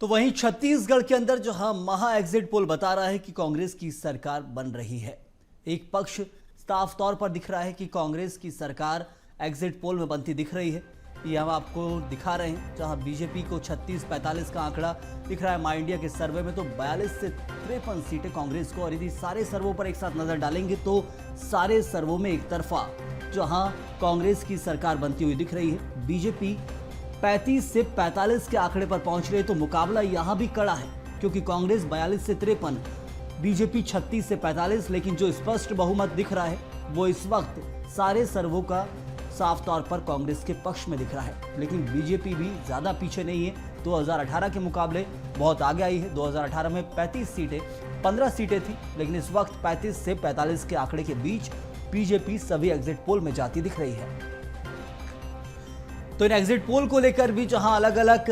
तो वहीं छत्तीसगढ़ के अंदर जहां महा एग्जिट पोल बता रहा है कि कांग्रेस की सरकार बन रही है। एक पक्ष साफ तौर पर दिख रहा है कि कांग्रेस की सरकार एग्जिट पोल में बनती दिख रही है। ये हम आपको दिखा रहे हैं, जहां बीजेपी को 36-45 का आंकड़ा दिख रहा है। माई इंडिया के सर्वे में तो 42 से 53 सीटें कांग्रेस को, और यदि सारे सर्वों पर एक साथ नजर डालेंगे तो सारे सर्वों में एक तरफा जहां कांग्रेस की सरकार बनती हुई दिख रही है। बीजेपी 35 से 45 के आंकड़े पर पहुंच रही है, तो मुकाबला यहां भी कड़ा है, क्योंकि कांग्रेस 42 से 53, बीजेपी 36 से 45। लेकिन जो स्पष्ट बहुमत दिख रहा है वो इस वक्त सारे सर्वों का साफ तौर पर कांग्रेस के पक्ष में दिख रहा है। लेकिन बीजेपी भी ज्यादा पीछे नहीं है, 2018 के मुकाबले बहुत आगे आई है। 2018 में 15 सीटें थी, लेकिन इस वक्त 35 से 45 के आंकड़े के बीच बीजेपी सभी एग्जिट पोल में जाती दिख रही है। तो इन एग्जिट पोल को लेकर भी जहां अलग अलग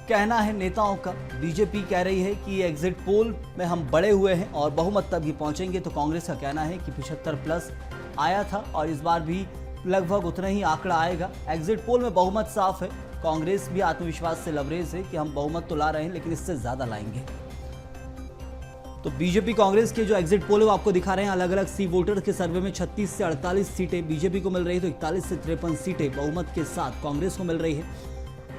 कहना है नेताओं का, बीजेपी कह रही है कि एग्जिट पोल में हम बड़े हुए हैं और बहुमत तक भी पहुंचेंगे। तो कांग्रेस का कहना है कि 75+ आया था और इस बार भी लगभग उतना ही आंकड़ा आएगा। एग्जिट पोल में बहुमत साफ है। कांग्रेस भी आत्मविश्वास से लबरेज है कि हम बहुमत तो ला रहे हैं, लेकिन इससे ज्यादा लाएंगे। तो बीजेपी कांग्रेस के जो एग्जिट पोल है वो आपको दिखा रहे हैं। अलग अलग सी वोटर के सर्वे में 36 से 48 सीटें बीजेपी को मिल रही है, तो 41 से 53 सीटें बहुमत के साथ कांग्रेस को मिल रही है।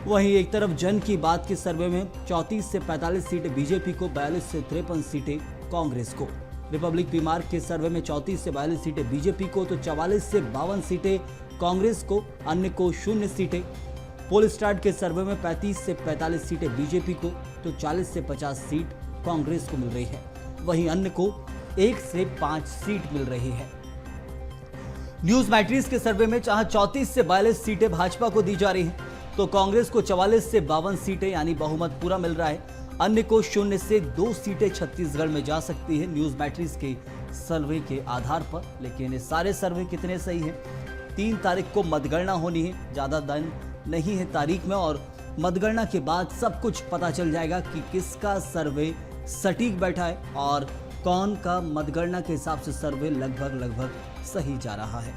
वहीं एक तरफ जन की बात के सर्वे में 34 से 45 सीटें बीजेपी को, 42 से 53 सीटें कांग्रेस को। रिपब्लिक पीमार्क के सर्वे में 34 से 42 सीटें बीजेपी को, तो 44 से 52 सीटें कांग्रेस को, अन्य को 0 सीटें। पोल स्टार्ट के सर्वे में 35 से 45 सीटें बीजेपी को, तो 40 से 50 सीट कांग्रेस को मिल रही है। वहीं अन्य को 1 से 5 सीट मिल रही है। न्यूज मैट्रिक्स के सर्वे में जहां 34 से 42 सीटें भाजपा को दी जा रही हैं, तो कांग्रेस को 44 से 52 सीटें यानी बहुमत पूरा मिल रहा है। अन्य को 0 से 2 सीटें छत्तीसगढ़ में जा सकती है न्यूज मैट्रिक्स के सर्वे के आधार पर। लेकिन ये सारे सर्वे कितने सही हैं? 3 तारीख को मतगणना होनी है, ज्यादा दिन नहीं है तारीख में, और मतगणना के बाद सब कुछ पता चल जाएगा कि किसका सर्वे सटीक बैठा है और कौन का मतगणना के हिसाब से सर्वे लगभग सही जा रहा है।